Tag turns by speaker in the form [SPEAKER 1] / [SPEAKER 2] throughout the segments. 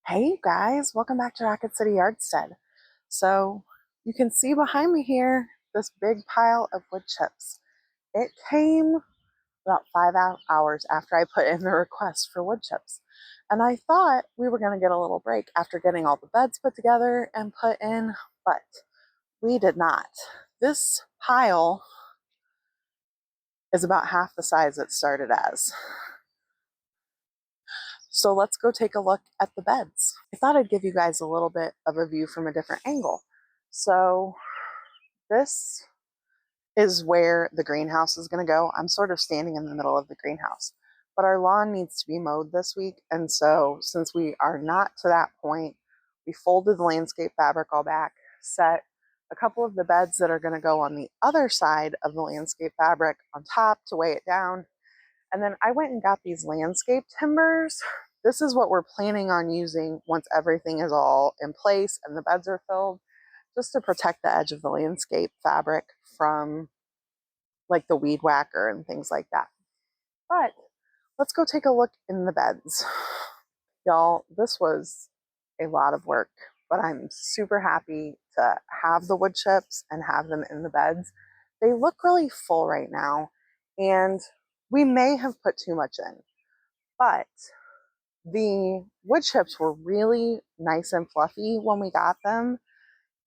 [SPEAKER 1] Hey you guys, welcome back to Rocket City Yardstead. So you can see behind me here this big pile of wood chips. It came about 5 hours after I put in the request for wood chips. And I thought we were going to get a little break after getting all the beds put together and put in, but we did not. This pile is about half the size it started as. So let's go take a look at the beds. I thought I'd give you guys a little bit of a view from a different angle. So this is where the greenhouse is going to go. I'm sort of standing in the middle of the greenhouse, but our lawn needs to be mowed this week. And so since we are not to that point, we folded the landscape fabric all back, set a couple of the beds that are going to go on the other side of the landscape fabric on top to weigh it down. And then I went and got these landscape timbers. This is what we're planning on using once everything is all in place and the beds are filled, just to protect the edge of the landscape fabric from like the weed whacker and things like that. But let's go take a look in the beds. Y'all, this was a lot of work, but I'm super happy to have the wood chips and have them in the beds. They look really full right now, and we may have put too much in, but the wood chips were really nice and fluffy when we got them.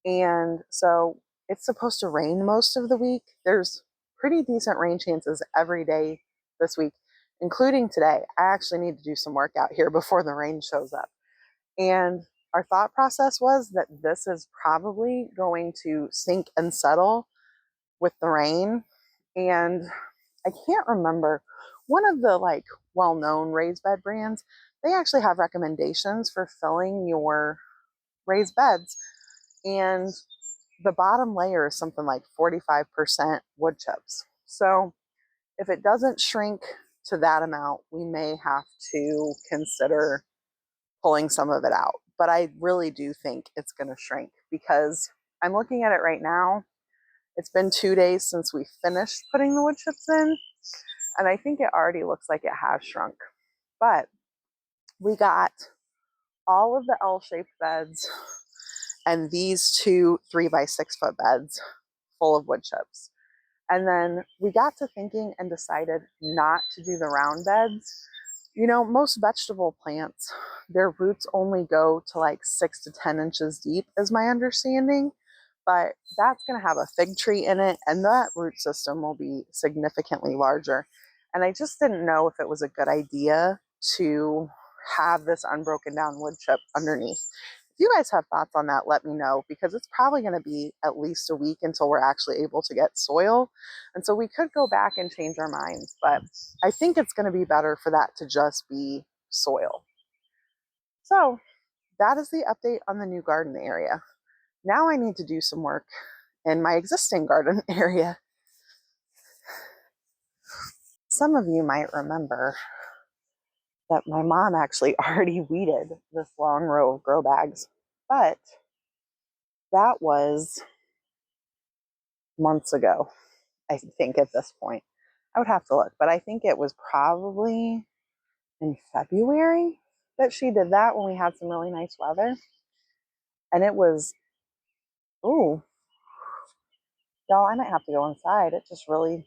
[SPEAKER 1] And so it's supposed to rain most of the week. There's pretty decent rain chances every day this week, including today. I actually need to do some work out here before the rain shows up. And our thought process was that this is probably going to sink and settle with the rain. And I can't remember, one of the like well-known raised bed brands, they actually have recommendations for filling your raised beds, and the bottom layer is something like 45% wood chips. So if it doesn't shrink to that amount, we may have to consider pulling some of it out. But I really do think it's going to shrink, because I'm looking at it right now. It's been 2 days since we finished putting the wood chips in, and I think it already looks like it has shrunk. But we got all of the L-shaped beds and these two 3 by 6 foot beds full of wood chips. And then we got to thinking and decided not to do the round beds. You know, most vegetable plants, their roots only go to like 6 to 10 inches deep, is my understanding. But that's going to have a fig tree in it, and that root system will be significantly larger. And I just didn't know if it was a good idea to have this unbroken down wood chip underneath. If you guys have thoughts on that, let me know, because it's probably going to be at least a week until we're actually able to get soil. And so we could go back and change our minds, but I think it's going to be better for that to just be soil. So that is the update on the new garden area. Now I need to do some work in my existing garden area. Some of you might remember that my mom actually already weeded this long row of grow bags, but that was months ago, I think, at this point. I would have to look, but I think it was probably in February that she did that, when we had some really nice weather. And it was, ooh, y'all, I might have to go inside. It just really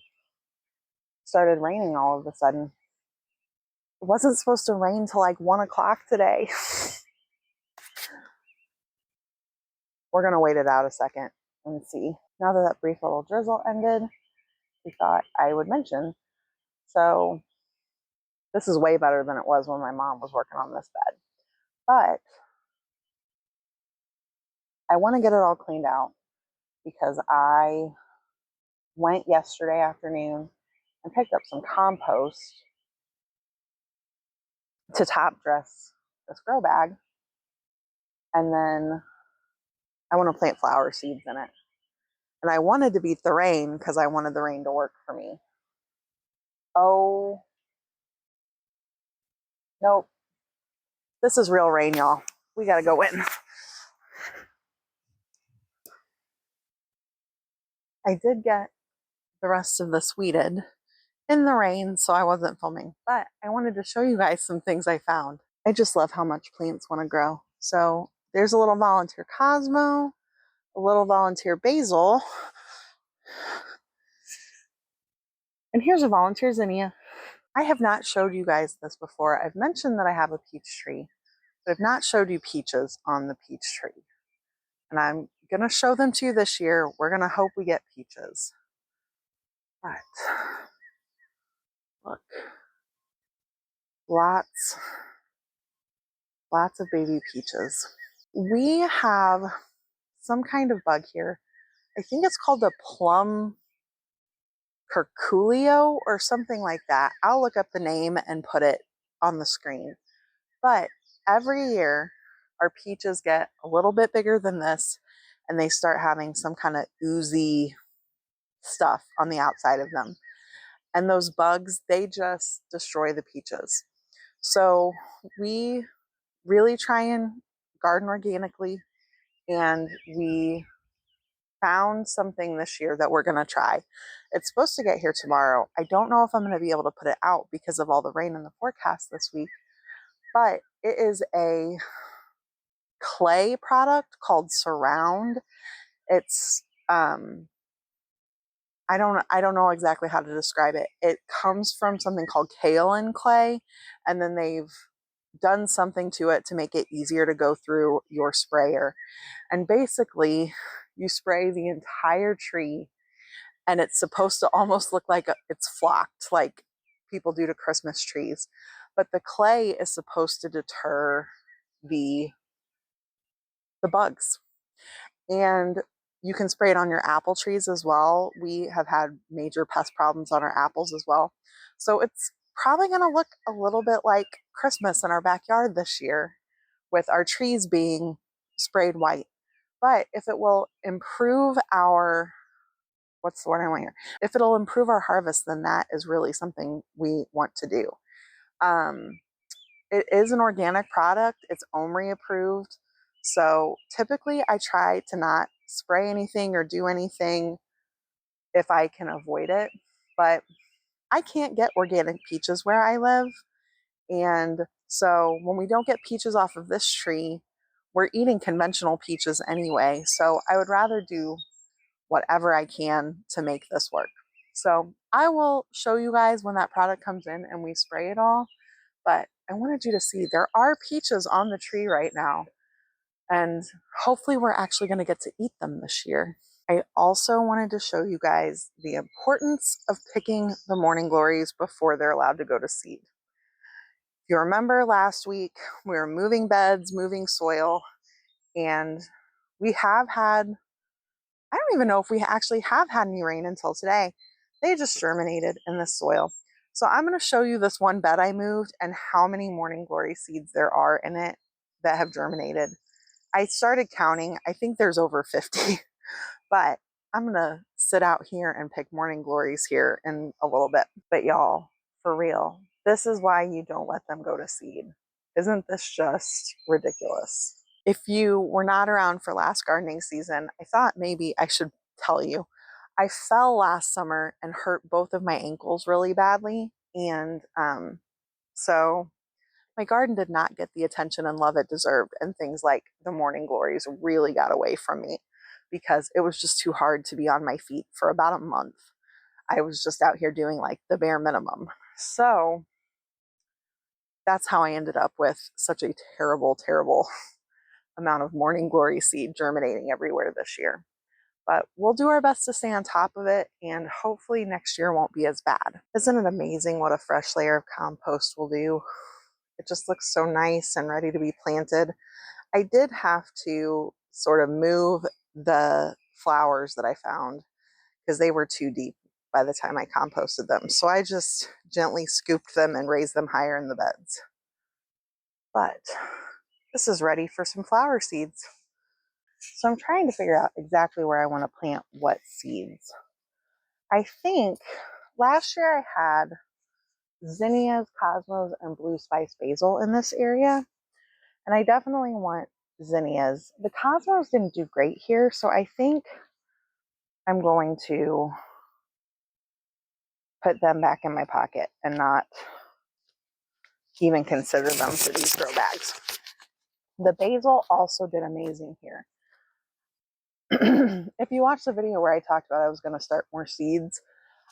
[SPEAKER 1] started raining all of a sudden. It wasn't supposed to rain till like 1 o'clock today. We're going to wait it out a second and see. Now that that brief little drizzle ended, we thought I would mention. So this is way better than it was when my mom was working on this bed. But I want to get it all cleaned out, because I went yesterday afternoon and picked up some compost to top dress this grow bag. And then I want to plant flower seeds in it. And I wanted to beat the rain, because I wanted the rain to work for me. Oh, nope. This is real rain, y'all. We got to go in. I did get the rest of this weeded in the rain, so I wasn't filming. But I wanted to show you guys some things I found. I just love how much plants want to grow. So there's a little volunteer Cosmo, a little volunteer Basil, and here's a volunteer Zinnia. I have not showed you guys this before. I've mentioned that I have a peach tree, but I've not showed you peaches on the peach tree. And I'm going to show them to you this year. We're going to hope we get peaches. But look, lots of baby peaches. We have some kind of bug here. I think it's called the plum curculio or something like that. I'll look up the name and put it on the screen. But every year, our peaches get a little bit bigger than this, and they start having some kind of oozy stuff on the outside of them. And those bugs, they just destroy the peaches. So we really try and garden organically, and we found something this year that we're going to try. It's supposed to get here tomorrow. I don't know if I'm going to be able to put it out because of all the rain in the forecast this week, but it is a clay product called Surround. It's I don't know exactly how to describe it. It comes from something called kale and clay, and then they've done something to it to make it easier to go through your sprayer. And basically, you spray the entire tree, and it's supposed to almost look like it's flocked, like people do to Christmas trees. But the clay is supposed to deter the bugs. And you can spray it on your apple trees as well. We have had major pest problems on our apples as well. So it's probably going to look a little bit like Christmas in our backyard this year with our trees being sprayed white. But if it will improve our, what's the word I want here? If it'll improve our harvest, then that is really something we want to do. It is an organic product. It's OMRI approved. So typically I try to not spray anything or do anything if I can avoid it. But I can't get organic peaches where I live. And so when we don't get peaches off of this tree, we're eating conventional peaches anyway. So I would rather do whatever I can to make this work. So I will show you guys when that product comes in and we spray it all. But I wanted you to see there are peaches on the tree right now. And hopefully we're actually going to get to eat them this year. I also wanted to show you guys the importance of picking the morning glories before they're allowed to go to seed. If you remember last week, we were moving beds, moving soil, and we have had, I don't even know if we actually have had any rain until today. They just germinated in the soil. So I'm going to show you this one bed I moved and how many morning glory seeds there are in it that have germinated. I started counting. I think there's over 50, but I'm going to sit out here and pick morning glories here in a little bit. But y'all, for real, this is why you don't let them go to seed. Isn't this just ridiculous? If you were not around for last gardening season, I thought maybe I should tell you. I fell last summer and hurt both of my ankles really badly. And so my garden did not get the attention and love it deserved. And things like the morning glories really got away from me because it was just too hard to be on my feet for about a month. I was just out here doing like the bare minimum. So that's how I ended up with such a terrible, terrible amount of morning glory seed germinating everywhere this year. But we'll do our best to stay on top of it, and hopefully next year won't be as bad. Isn't it amazing what a fresh layer of compost will do? It just looks so nice and ready to be planted. I did have to sort of move the flowers that I found because they were too deep by the time I composted them. So I just gently scooped them and raised them higher in the beds. But this is ready for some flower seeds. So I'm trying to figure out exactly where I want to plant what seeds. I think last year I had zinnias, cosmos, and blue spice basil in this area. And I definitely want zinnias. The cosmos didn't do great here, so I think I'm going to put them back in my pocket and not even consider them for these grow bags. The basil also did amazing here. If you watched the video where I talked about I was going to start more seeds,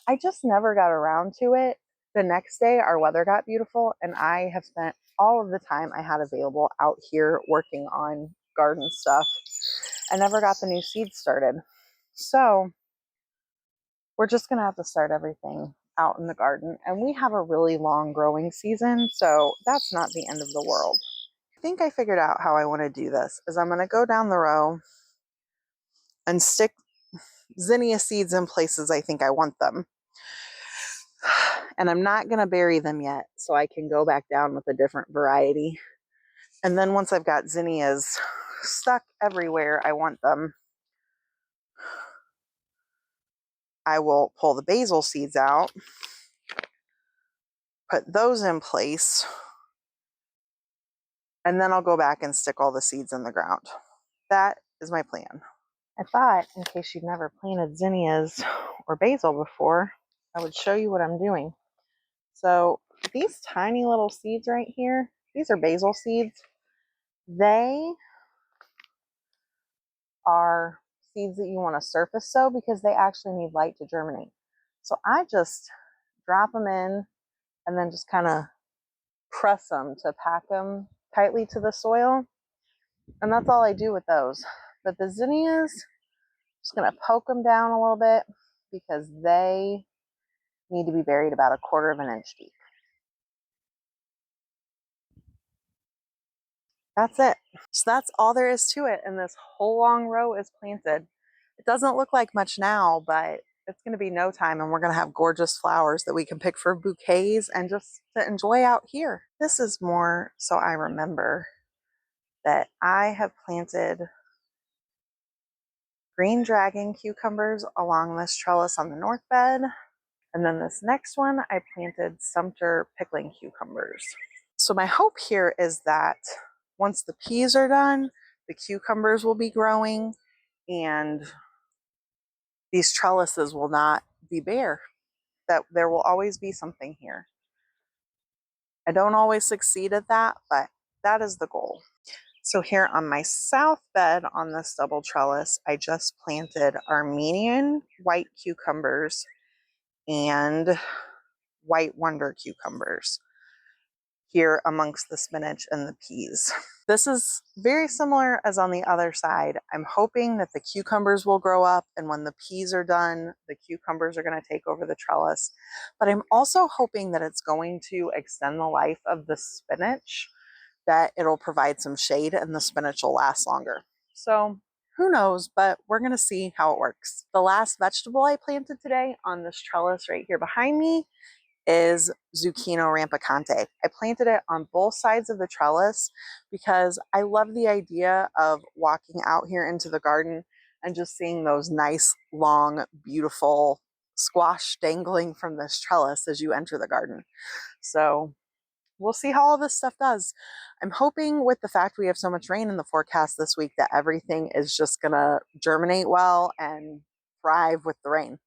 [SPEAKER 1] I just never got around to it. The next day, our weather got beautiful, and I have spent all of the time I had available out here working on garden stuff. I never got the new seeds started. So we're just going to have to start everything out in the garden. And we have a really long growing season, so that's not the end of the world. I think I figured out how I want to do this. Is I'm going to go down the row and stick zinnia seeds in places I think I want them. And I'm not going to bury them yet, so I can go back down with a different variety. And then once I've got zinnias stuck everywhere I want them, I will pull the basil seeds out, put those in place, and then I'll go back and stick all the seeds in the ground. That is my plan. I thought, in case you've never planted zinnias or basil before, I would show you what I'm doing. So these tiny little seeds right here, these are basil seeds. They are seeds that you want to surface sow because they actually need light to germinate. So I just drop them in and then just kind of press them to pack them tightly to the soil. And that's all I do with those. But the zinnias, just going to poke them down a little bit because they need to be buried about 1/4 inch deep. That's it. So that's all there is to it. And this whole long row is planted. It doesn't look like much now, but it's going to be no time, and we're going to have gorgeous flowers that we can pick for bouquets and just to enjoy out here. This is more so I remember that I have planted green dragon cucumbers along this trellis on the north bed. And then this next one, I planted Sumter pickling cucumbers. So my hope here is that once the peas are done, the cucumbers will be growing and these trellises will not be bare, that there will always be something here. I don't always succeed at that, but that is the goal. So here on my south bed on this double trellis, I just planted Armenian white cucumbers and white wonder cucumbers here amongst the spinach and the peas. This is very similar as on the other side. I'm hoping that the cucumbers will grow up, and when the peas are done, the cucumbers are going to take over the trellis. But I'm also hoping that it's going to extend the life of the spinach, that it'll provide some shade and the spinach will last longer. So who knows, but we're going to see how it works. The last vegetable I planted today on this trellis right here behind me is zucchino rampicante. I planted it on both sides of the trellis because I love the idea of walking out here into the garden and just seeing those nice, long, beautiful squash dangling from this trellis as you enter the garden. So we'll see how all this stuff does. I'm hoping with the fact we have so much rain in the forecast this week that everything is just gonna germinate well and thrive with the rain.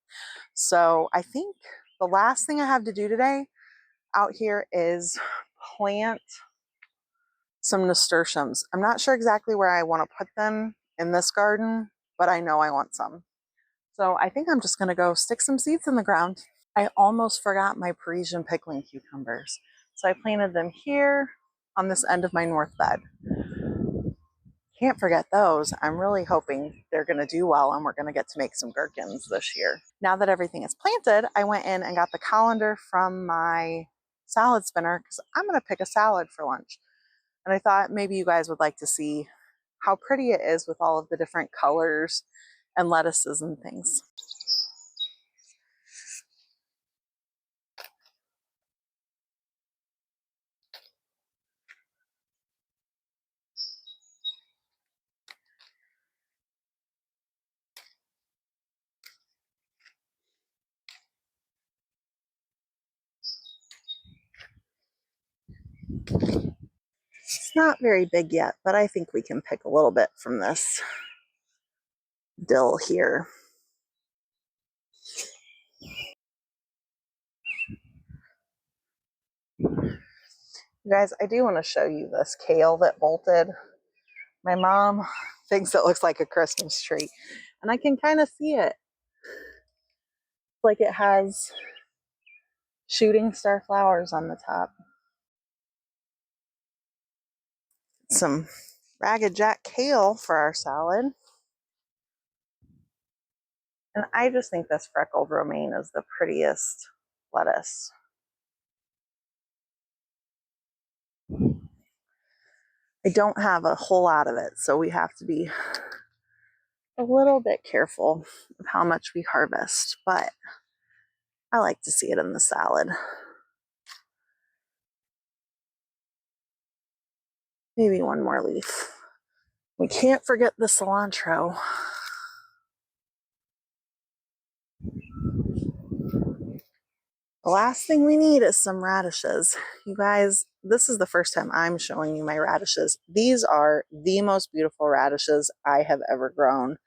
[SPEAKER 1] So I think the last thing I have to do today out here is plant some nasturtiums. I'm not sure exactly where I want to put them in this garden, but I know I want some. So I think I'm just going to go stick some seeds in the ground. I almost forgot my Parisian pickling cucumbers. So I planted them here on this end of my north bed. Can't forget those. I'm really hoping they're going to do well and we're going to get to make some gherkins this year. Now that everything is planted, I went in and got the colander from my salad spinner because I'm going to pick a salad for lunch. And I thought maybe you guys would like to see how pretty it is with all of the different colors and lettuces and things. It's not very big yet, but I think we can pick a little bit from this dill here. You guys, I do want to show you this kale that bolted. My mom thinks it looks like a Christmas tree, and I can kind of see it. Like it has shooting star flowers on the top. Some Ragged Jack kale for our salad. And I just think this freckled romaine is the prettiest lettuce. I don't have a whole lot of it, so we have to be a little bit careful of how much we harvest, but I like to see it in the salad. Maybe one more leaf. We can't forget the cilantro. The last thing we need is some radishes. You guys, this is the first time I'm showing you my radishes. These are the most beautiful radishes I have ever grown.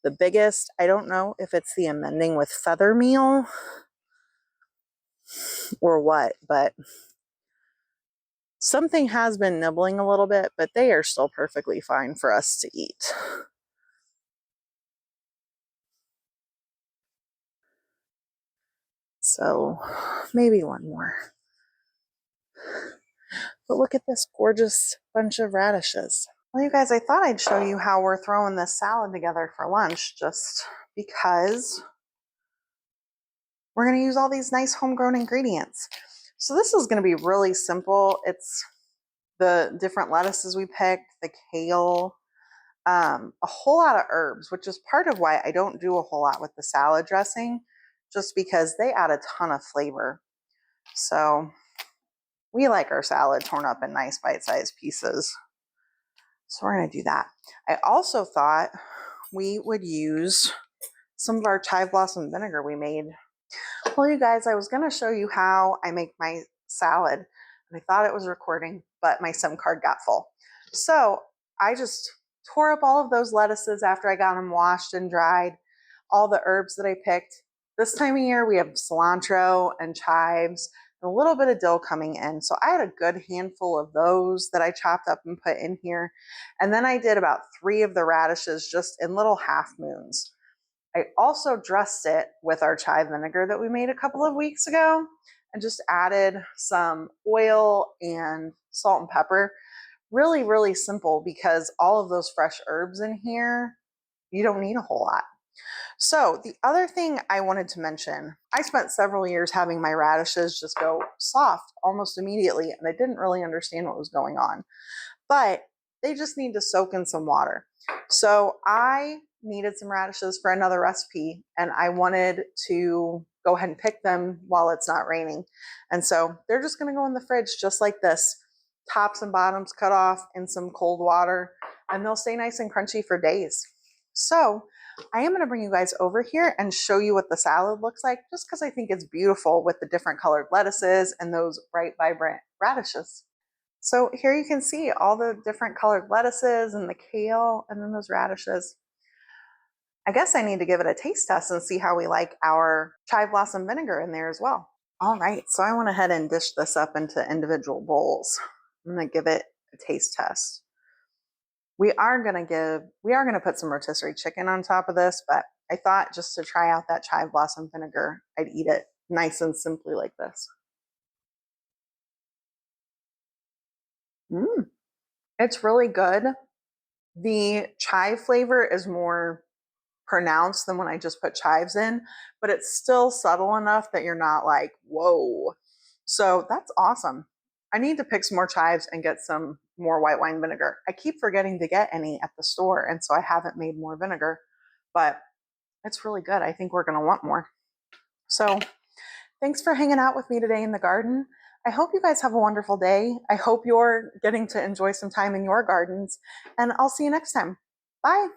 [SPEAKER 1] The biggest, I don't know if it's the amending with feather meal or what, but something has been nibbling a little bit, but they are still perfectly fine for us to eat. So maybe one more. But look at this gorgeous bunch of radishes. Well, you guys, I thought I'd show you how we're throwing this salad together for lunch, just because we're going to use all these nice homegrown ingredients. So this is going to be really simple. It's the different lettuces we picked, the kale, a whole lot of herbs, which is part of why I don't do a whole lot with the salad dressing, just because they add a ton of flavor. So we like our salad torn up in nice bite-sized pieces. So we're going to do that. I also thought we would use some of our chive blossom vinegar we made. Well, you guys, I was going to show you how I make my salad, and I thought it was recording, but my SIM card got full. So I just tore up all of those lettuces after I got them washed and dried, all the herbs that I picked. This time of year, we have cilantro and chives, and a little bit of dill coming in. So I had a good handful of those that I chopped up and put in here. And then I did about 3 of the radishes just in little half moons. I also dressed it with our chive vinegar that we made a couple of weeks ago and just added some oil and salt and pepper. Really, really simple because all of those fresh herbs in here, you don't need a whole lot. So the other thing I wanted to mention, I spent several years having my radishes just go soft almost immediately, and I didn't really understand what was going on. But they just need to soak in some water. So I needed some radishes for another recipe, and I wanted to go ahead and pick them while it's not raining. And so they're just going to go in the fridge just like this, tops and bottoms cut off in some cold water, and they'll stay nice and crunchy for days. So I am going to bring you guys over here and show you what the salad looks like, just because I think it's beautiful with the different colored lettuces and those bright, vibrant radishes. So here you can see all the different colored lettuces and the kale and then those radishes. I guess I need to give it a taste test and see how we like our chive blossom vinegar in there as well. All right, so I went ahead and dished this up into individual bowls. I'm gonna give it a taste test. We are gonna put some rotisserie chicken on top of this, but I thought just to try out that chive blossom vinegar, I'd eat it nice and simply like this. It's really good. The chive flavor is more pronounced than when I just put chives in, but it's still subtle enough that you're not like, whoa. So that's awesome. I need to pick some more chives and get some more white wine vinegar. I keep forgetting to get any at the store, and so I haven't made more vinegar, but it's really good. I think we're going to want more. So thanks for hanging out with me today in the garden. I hope you guys have a wonderful day. I hope you're getting to enjoy some time in your gardens, and I'll see you next time. Bye.